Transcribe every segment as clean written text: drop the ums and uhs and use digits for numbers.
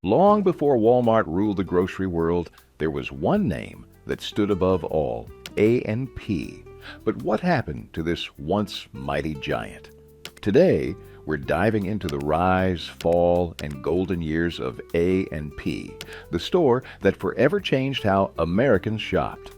Long before Walmart ruled the grocery world, there was one name that stood above all, A&P. But what happened to this once mighty giant? Today, we're diving into the rise, fall, and golden years of A&P, the store that forever changed how Americans shopped.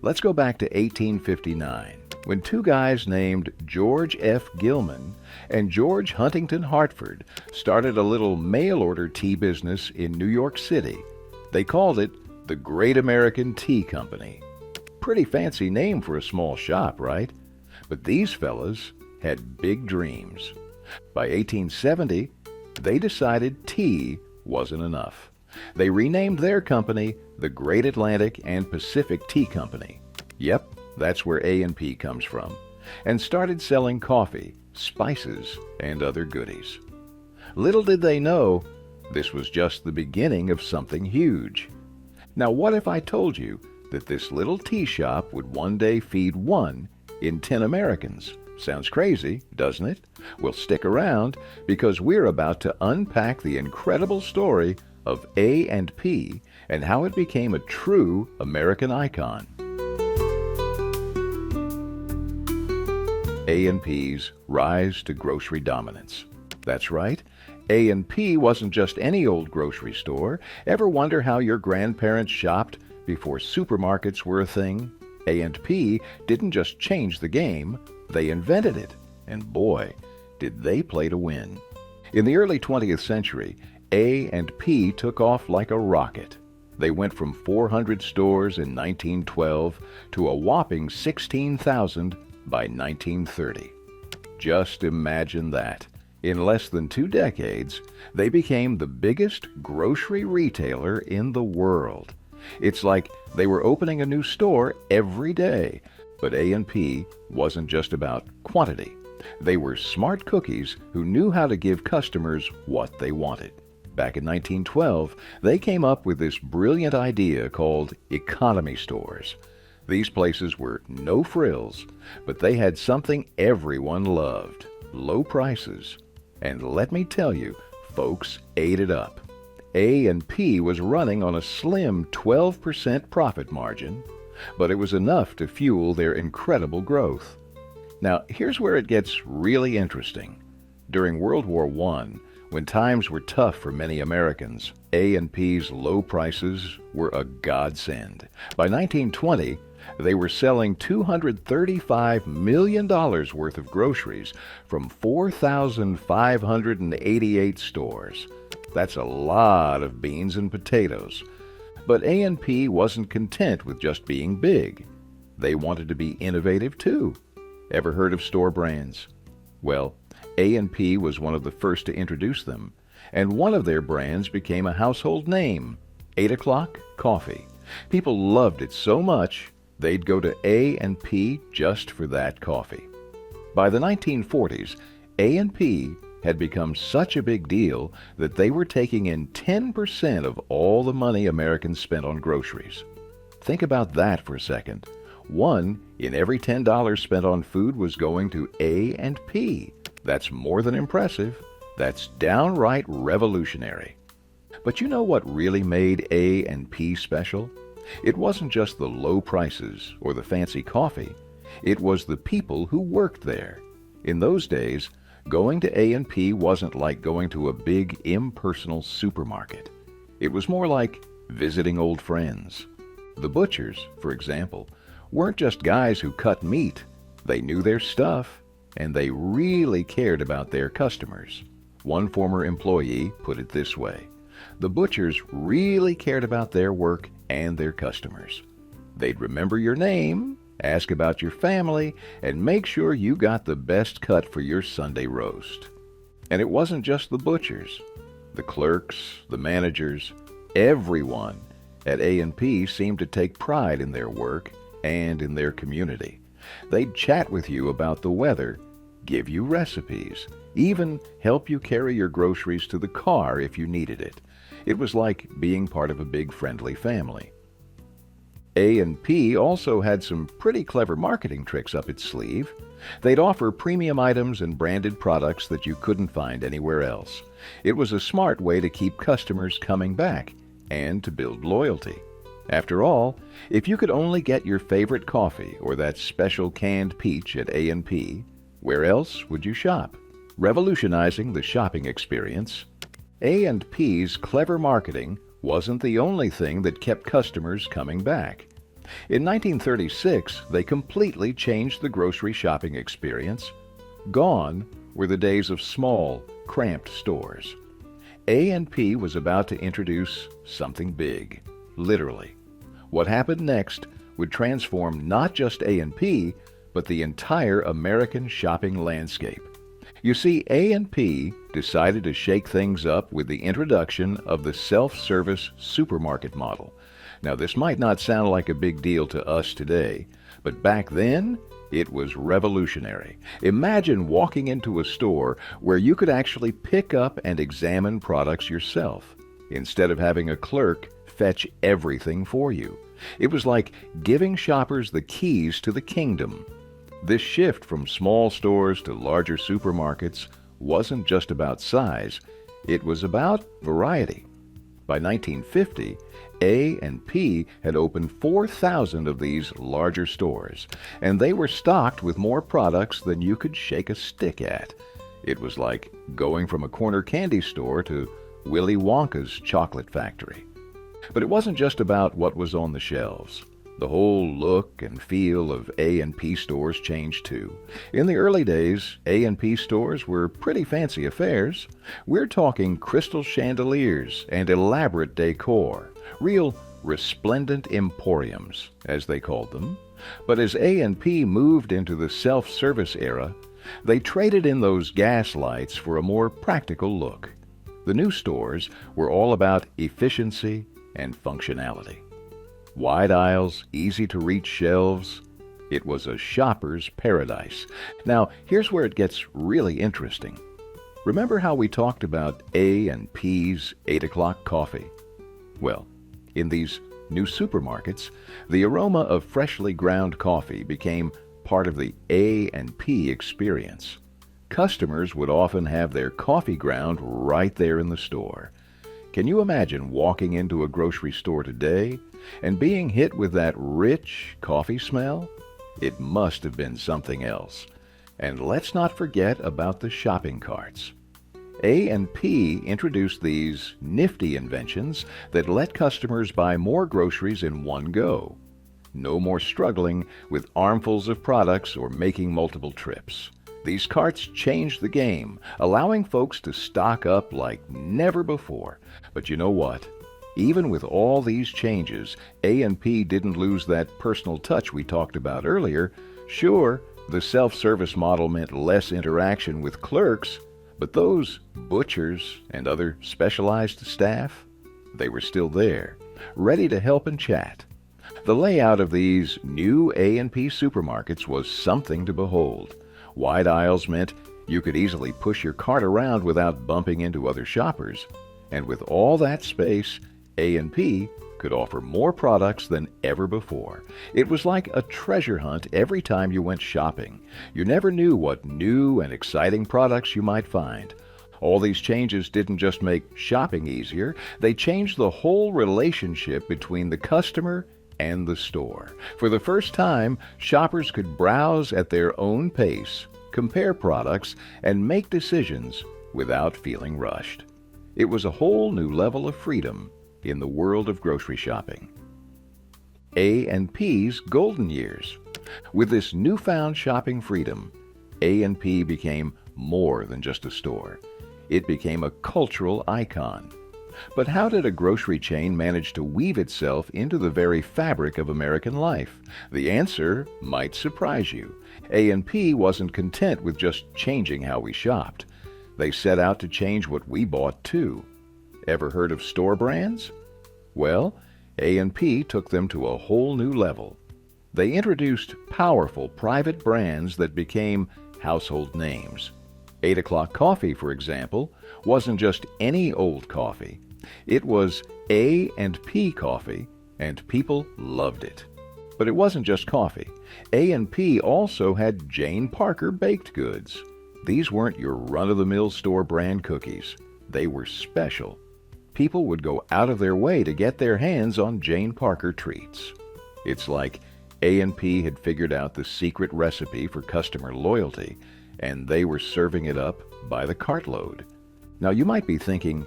Let's go back to 1859, when two guys named George F. Gilman and George Huntington Hartford started a little mail-order tea business in New York City. They called it the Great American Tea Company. Pretty fancy name for a small shop, right? But these fellas had big dreams. By 1870, they decided tea wasn't enough. They renamed their company the Great Atlantic and Pacific Tea Company. Yep, that's where A&P comes from, and started selling coffee, spices, and other goodies. Little did they know, this was just the beginning of something huge. Now what if I told you that this little tea shop would one day feed 1 in 10 Americans? Sounds crazy, doesn't it? Well, stick around, because we're about to unpack the incredible story of A&P and how it became a true American icon. A&P's rise to grocery dominance. That's right, A&P wasn't just any old grocery store. Ever wonder how your grandparents shopped before supermarkets were a thing? A&P didn't just change the game, they invented it. And boy, did they play to win. In the early 20th century, A&P took off like a rocket. They went from 400 stores in 1912 to a whopping 16,000 by 1930. Just imagine that. In less than 2 decades, they became the biggest grocery retailer in the world. It's like they were opening a new store every day. But A&P wasn't just about quantity. They were smart cookies who knew how to give customers what they wanted. Back in 1912, they came up with this brilliant idea called economy stores. These places were no frills, but they had something everyone loved: low prices. And let me tell you, folks ate it up. A&P was running on a slim 12% profit margin, but it was enough to fuel their incredible growth. Now, here's where it gets really interesting. During World War I, when times were tough for many Americans, A&P's low prices were a godsend. By 1920, they were selling $235 million worth of groceries from 4,588 stores. That's a lot of beans and potatoes. But A&P wasn't content with just being big. They wanted to be innovative too. Ever heard of store brands? Well, A&P was one of the first to introduce them, and one of their brands became a household name: 8 O'Clock Coffee. People loved it so much, they'd go to A&P just for that coffee. By the 1940s, A&P had become such a big deal that they were taking in 10% of all the money Americans spent on groceries. Think about that for a second. 1 in every $10 spent on food was going to A&P. That's more than impressive. That's downright revolutionary. But you know what really made A&P special? It wasn't just the low prices or the fancy coffee. It was the people who worked there. In those days, going to A&P wasn't like going to a big, impersonal supermarket. It was more like visiting old friends. The butchers, for example, weren't just guys who cut meat. They knew their stuff, and they really cared about their customers. One former employee put it this way: the butchers really cared about their work and their customers. They'd remember your name, ask about your family, and make sure you got the best cut for your Sunday roast. And it wasn't just the butchers. The clerks, the managers, everyone at A&P seemed to take pride in their work and in their community. They'd chat with you about the weather, give you recipes, even help you carry your groceries to the car if you needed it. It was like being part of a big friendly family. A&P also had some pretty clever marketing tricks up its sleeve. They'd offer premium items and branded products that you couldn't find anywhere else. It was a smart way to keep customers coming back and to build loyalty. After all, if you could only get your favorite coffee or that special canned peach at A&P, where else would you shop? Revolutionizing the shopping experience. A&P's clever marketing wasn't the only thing that kept customers coming back. In 1936, they completely changed the grocery shopping experience. Gone were the days of small, cramped stores. A&P was about to introduce something big, literally. What happened next would transform not just A&P, but the entire American shopping landscape. You see, A&P decided to shake things up with the introduction of the self-service supermarket model. Now, this might not sound like a big deal to us today, but back then, it was revolutionary. Imagine walking into a store where you could actually pick up and examine products yourself, instead of having a clerk fetch everything for you. It was like giving shoppers the keys to the kingdom. This shift from small stores to larger supermarkets wasn't just about size, it was about variety. By 1950, A&P had opened 4,000 of these larger stores, and they were stocked with more products than you could shake a stick at. It was like going from a corner candy store to Willy Wonka's chocolate factory. But it wasn't just about what was on the shelves. The whole look and feel of A&P stores changed too. In the early days, A&P stores were pretty fancy affairs. We're talking crystal chandeliers and elaborate decor, real resplendent emporiums, as they called them. But as A&P moved into the self-service era, they traded in those gas lights for a more practical look. The new stores were all about efficiency and functionality. Wide aisles, easy-to-reach shelves. It was a shopper's paradise. Now, here's where it gets really interesting. Remember how we talked about A&P's 8 o'clock coffee? Well, in these new supermarkets, the aroma of freshly ground coffee became part of the A&P experience. Customers would often have their coffee ground right there in the store. Can you imagine walking into a grocery store today and being hit with that rich coffee smell? It must have been something else. And let's not forget about the shopping carts. A&P introduced these nifty inventions that let customers buy more groceries in one go. No more struggling with armfuls of products or making multiple trips. These carts changed the game, allowing folks to stock up like never before. But you know what? Even with all these changes, A&P didn't lose that personal touch we talked about earlier. Sure, the self-service model meant less interaction with clerks, but those butchers and other specialized staff, they were still there, ready to help and chat. The layout of these new A&P supermarkets was something to behold. Wide aisles meant you could easily push your cart around without bumping into other shoppers. And with all that space, A&P could offer more products than ever before. It was like a treasure hunt every time you went shopping. You never knew what new and exciting products you might find. All these changes didn't just make shopping easier, they changed the whole relationship between the customer and the store. For the first time, shoppers could browse at their own pace, compare products, and make decisions without feeling rushed. It was a whole new level of freedom in the world of grocery shopping. A&P's golden years. With this newfound shopping freedom, A&P became more than just a store. It became a cultural icon. But how did a grocery chain manage to weave itself into the very fabric of American life? The answer might surprise you. A&P wasn't content with just changing how we shopped. They set out to change what we bought too. Ever heard of store brands? Well, A&P took them to a whole new level. They introduced powerful private brands that became household names. 8 o'clock coffee, for example, wasn't just any old coffee. It was A&P coffee, and people loved it. But it wasn't just coffee. A&P also had Jane Parker baked goods. These weren't your run-of-the-mill store brand cookies. They were special. People would go out of their way to get their hands on Jane Parker treats. It's like A&P had figured out the secret recipe for customer loyalty, and they were serving it up by the cartload. Now you might be thinking,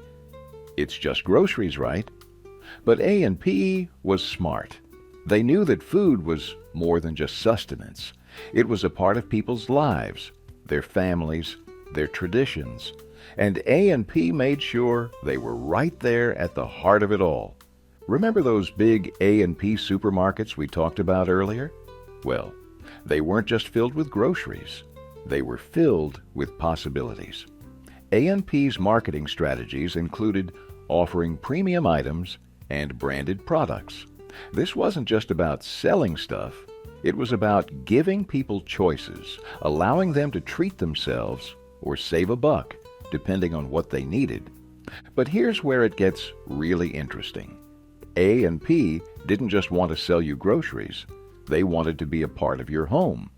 it's just groceries, right? But A&P was smart. They knew that food was more than just sustenance. It was a part of people's lives, their families, their traditions. And A&P made sure they were right there at the heart of it all. Remember those big A&P supermarkets we talked about earlier? Well, they weren't just filled with groceries. They were filled with possibilities. A&P's marketing strategies included offering premium items and branded products. This wasn't just about selling stuff. It was about giving people choices, allowing them to treat themselves or save a buck, depending on what they needed. But here's where it gets really interesting. A&P didn't just want to sell you groceries. They wanted to be a part of your home.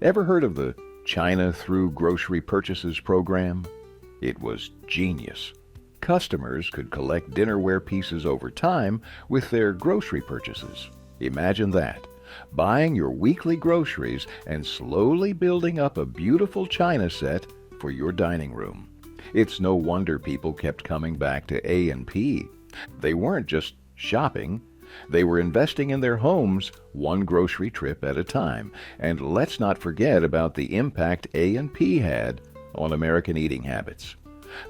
Ever heard of the China Through Grocery Purchases program? It was genius. Customers could collect dinnerware pieces over time with their grocery purchases. Imagine that, buying your weekly groceries and slowly building up a beautiful china set for your dining room. It's no wonder people kept coming back to A&P. They weren't just shopping. They were investing in their homes one grocery trip at a time. And let's not forget about the impact A&P had on American eating habits.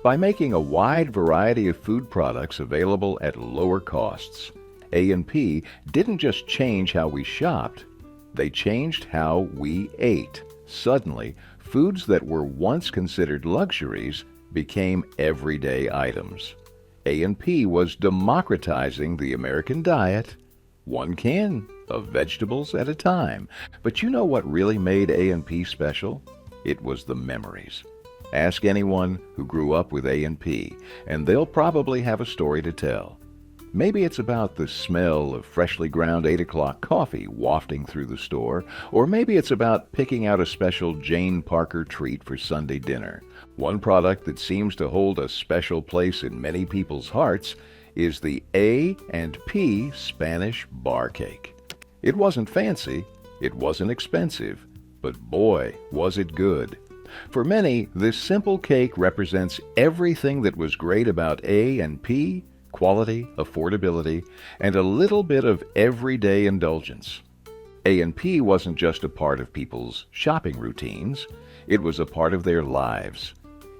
By making a wide variety of food products available at lower costs, A&P didn't just change how we shopped, they changed how we ate. Suddenly, foods that were once considered luxuries became everyday items. A&P was democratizing the American diet, one can of vegetables at a time. But you know what really made A&P special? It was the memories. Ask anyone who grew up with A&P, and they'll probably have a story to tell. Maybe it's about the smell of freshly ground 8 o'clock coffee wafting through the store, or maybe it's about picking out a special Jane Parker treat for Sunday dinner. One product that seems to hold a special place in many people's hearts is the A&P Spanish bar cake. It wasn't fancy, it wasn't expensive, but boy, was it good. For many, this simple cake represents everything that was great about A&P: quality, affordability, and a little bit of everyday indulgence. A&P wasn't just a part of people's shopping routines, it was a part of their lives.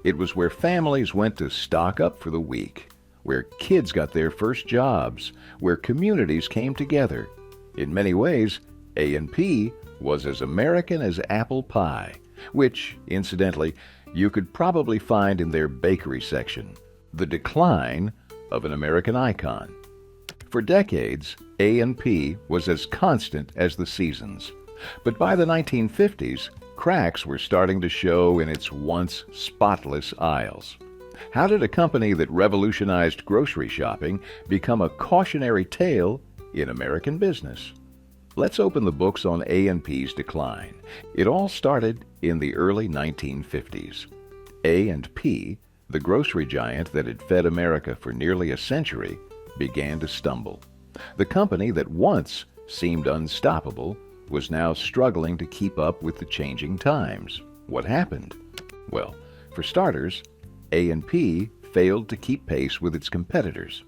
It was where families went to stock up for the week, where kids got their first jobs, where communities came together. In many ways, A&P was as American as apple pie, which, incidentally, you could probably find in their bakery section. The decline of an American icon. For decades, A&P was as constant as the seasons. But by the 1950s, cracks were starting to show in its once spotless aisles. How did a company that revolutionized grocery shopping become a cautionary tale in American business? Let's open the books on A&P's decline. It all started in the early 1950s. A&P, the grocery giant that had fed America for nearly a century, began to stumble. The company that once seemed unstoppable was now struggling to keep up with the changing times. What happened? Well, for starters, A&P failed to keep pace with its competitors.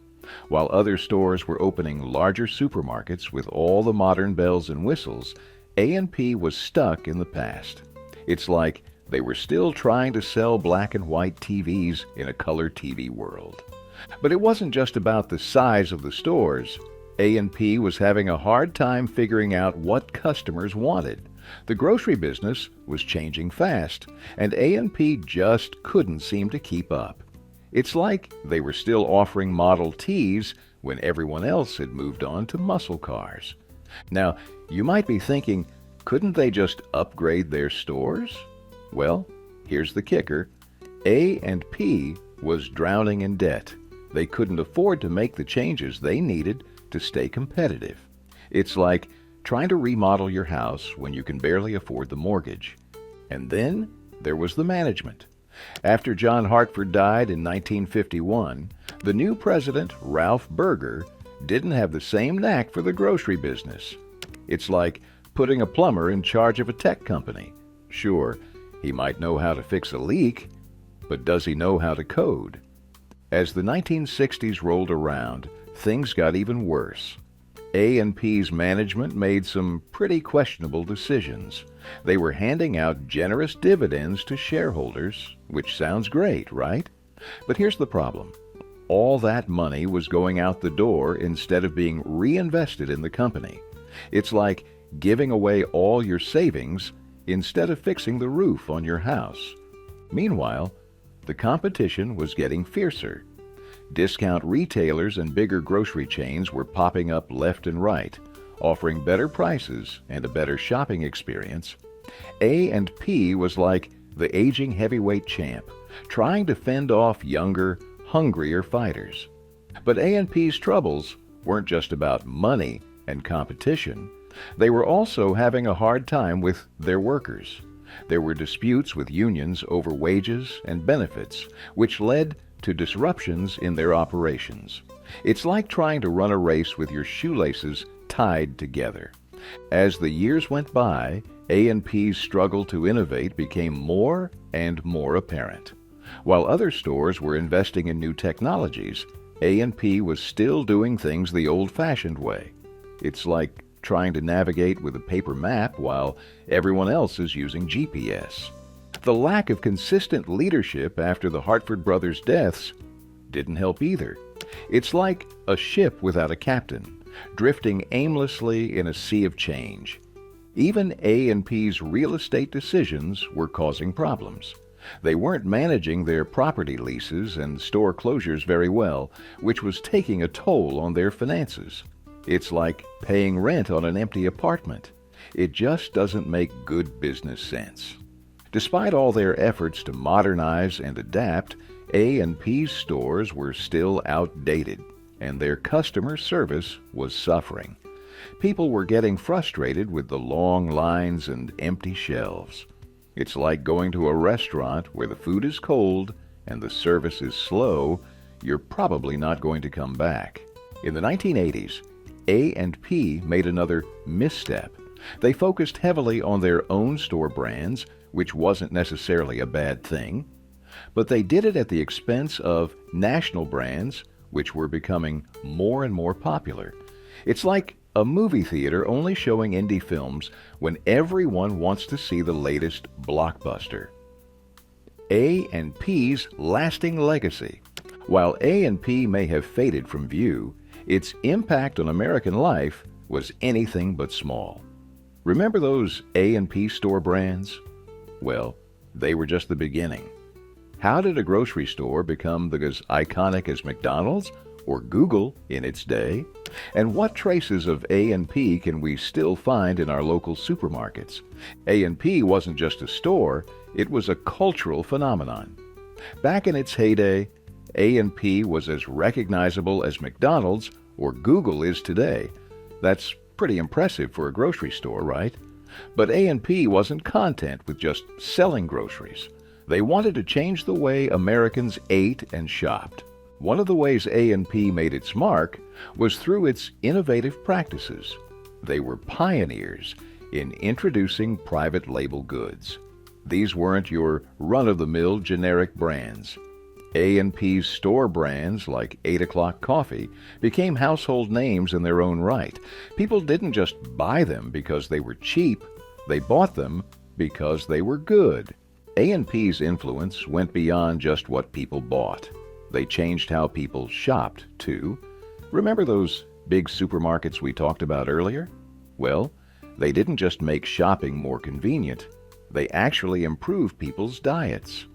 While other stores were opening larger supermarkets with all the modern bells and whistles, A&P was stuck in the past. It's like they were still trying to sell black and white TVs in a color TV world. But it wasn't just about the size of the stores. A&P was having a hard time figuring out what customers wanted. The grocery business was changing fast, and A&P just couldn't seem to keep up. It's like they were still offering Model Ts when everyone else had moved on to muscle cars. Now, you might be thinking, couldn't they just upgrade their stores? Well, here's the kicker. A&P was drowning in debt. They couldn't afford to make the changes they needed to stay competitive. It's like trying to remodel your house when you can barely afford the mortgage. And then there was the management. After John Hartford died in 1951, the new president, Ralph Berger, didn't have the same knack for the grocery business. It's like putting a plumber in charge of a tech company. Sure, he might know how to fix a leak, but does he know how to code? As the 1960s rolled around, things got even worse. A&P's management made some pretty questionable decisions. They were handing out generous dividends to shareholders, which sounds great, right? But here's the problem. All that money was going out the door instead of being reinvested in the company. It's like giving away all your savings instead of fixing the roof on your house. Meanwhile, the competition was getting fiercer. Discount retailers and bigger grocery chains were popping up left and right, offering better prices and a better shopping experience. A&P was like the aging heavyweight champ, trying to fend off younger, hungrier fighters. But A&P's troubles weren't just about money and competition. They were also having a hard time with their workers. There were disputes with unions over wages and benefits, which led to disruptions in their operations. It's like trying to run a race with your shoelaces tied together. As the years went by, A&P's struggle to innovate became more and more apparent. While other stores were investing in new technologies, A&P was still doing things the old-fashioned way. It's like trying to navigate with a paper map while everyone else is using GPS. The lack of consistent leadership after the Hartford brothers' deaths didn't help either. It's like a ship without a captain, drifting aimlessly in a sea of change. Even A&P's real estate decisions were causing problems. They weren't managing their property leases and store closures very well, which was taking a toll on their finances. It's like paying rent on an empty apartment. It just doesn't make good business sense. Despite all their efforts to modernize and adapt, A&P's stores were still outdated, and their customer service was suffering. People were getting frustrated with the long lines and empty shelves. It's like going to a restaurant where the food is cold and the service is slow. You're probably not going to come back. In the 1980s, A&P made another misstep. They focused heavily on their own store brands, which wasn't necessarily a bad thing, but they did it at the expense of national brands, which were becoming more and more popular. It's like a movie theater only showing indie films when everyone wants to see the latest blockbuster. A&P's lasting legacy. While A&P may have faded from view, its impact on American life was anything but small. Remember those A&P store brands? Well, they were just the beginning. How did a grocery store become as iconic as McDonald's or Google in its day? And what traces of A&P can we still find in our local supermarkets? A&P wasn't just a store, it was a cultural phenomenon. Back in its heyday, A&P was as recognizable as McDonald's or Google is today. That's pretty impressive for a grocery store, right? But A&P wasn't content with just selling groceries. They wanted to change the way Americans ate and shopped. One of the ways A&P made its mark was through its innovative practices. They were pioneers in introducing private label goods. These weren't your run-of-the-mill generic brands. A&P's store brands like 8 O'Clock Coffee became household names in their own right. People didn't just buy them because they were cheap. They bought them because they were good. A&P's influence went beyond just what people bought. They changed how people shopped, too. Remember those big supermarkets we talked about earlier? Well, they didn't just make shopping more convenient. They actually improved people's diets.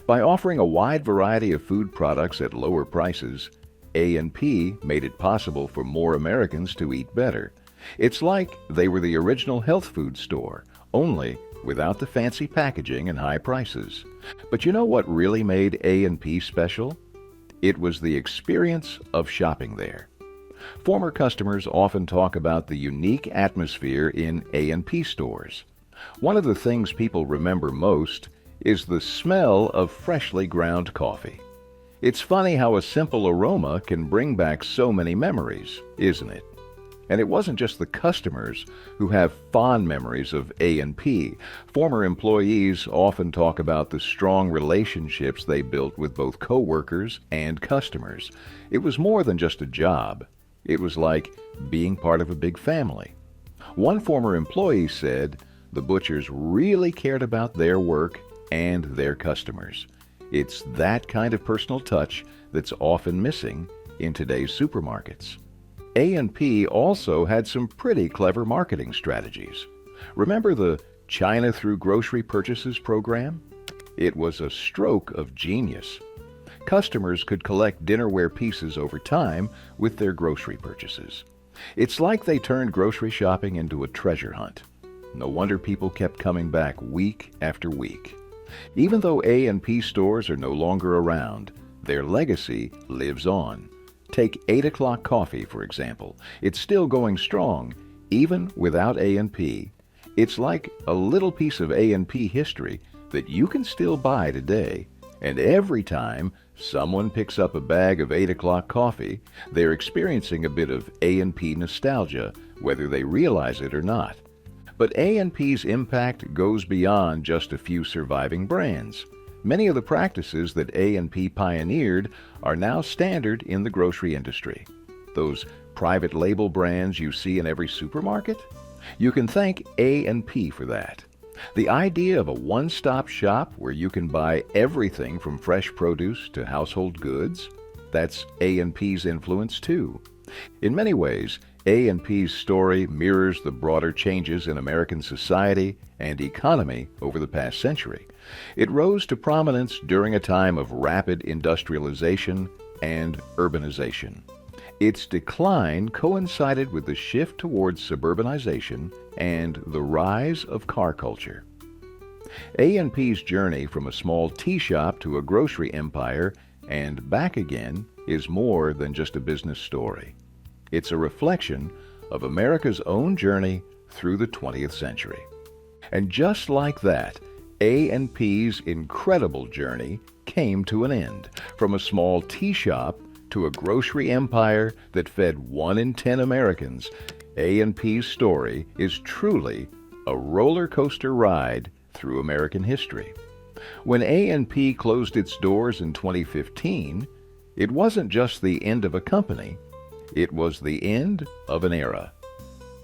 By offering a wide variety of food products at lower prices, A&P made it possible for more Americans to eat better. It's like they were the original health food store, only without the fancy packaging and high prices. But you know what really made A&P special? It was the experience of shopping there. Former customers often talk about the unique atmosphere in A&P stores. One of the things people remember most is the smell of freshly ground coffee. It's funny how a simple aroma can bring back so many memories, isn't it? And it wasn't just the customers who have fond memories of A&P. Former employees often talk about the strong relationships they built with both coworkers and customers. It was more than just a job. It was like being part of a big family. One former employee said the butchers really cared about their work and their customers. It's that kind of personal touch that's often missing in today's supermarkets. A&P also had some pretty clever marketing strategies. Remember the China Through Grocery Purchases program? It was a stroke of genius. Customers could collect dinnerware pieces over time with their grocery purchases. It's like they turned grocery shopping into a treasure hunt. No wonder people kept coming back week after week. Even though A&P stores are no longer around, their legacy lives on. Take 8 o'clock coffee, for example. It's still going strong, even without A&P. It's like a little piece of A&P history that you can still buy today. And every time someone picks up a bag of 8 o'clock coffee, they're experiencing a bit of A&P nostalgia, whether they realize it or not. But A&P's impact goes beyond just a few surviving brands. Many of the practices that A&P pioneered are now standard in the grocery industry. Those private label brands you see in every supermarket? You can thank A&P for that. The idea of a one-stop shop where you can buy everything from fresh produce to household goods, that's A&P's influence too. In many ways, A&P's story mirrors the broader changes in American society and economy over the past century. It rose to prominence during a time of rapid industrialization and urbanization. Its decline coincided with the shift towards suburbanization and the rise of car culture. A&P's journey from a small tea shop to a grocery empire and back again is more than just a business story. It's a reflection of America's own journey through the 20th century. And just like that, A&P's incredible journey came to an end. From a small tea shop to a grocery empire that fed 1 in 10 Americans, A&P's story is truly a roller coaster ride through American history. When A&P closed its doors in 2015, it wasn't just the end of a company, it was the end of an era.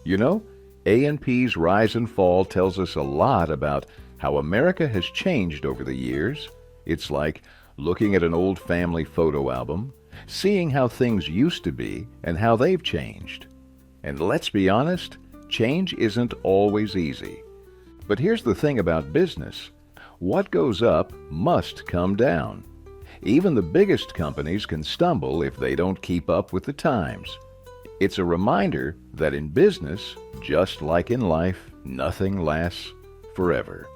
You know, A&P's rise and fall tells us a lot about how America has changed over the years. It's like looking at an old family photo album, seeing how things used to be and how they've changed. And let's be honest, change isn't always easy. But here's the thing about business. What goes up must come down. Even the biggest companies can stumble if they don't keep up with the times. It's a reminder that in business, just like in life, nothing lasts forever.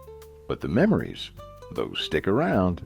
But the memories, those stick around.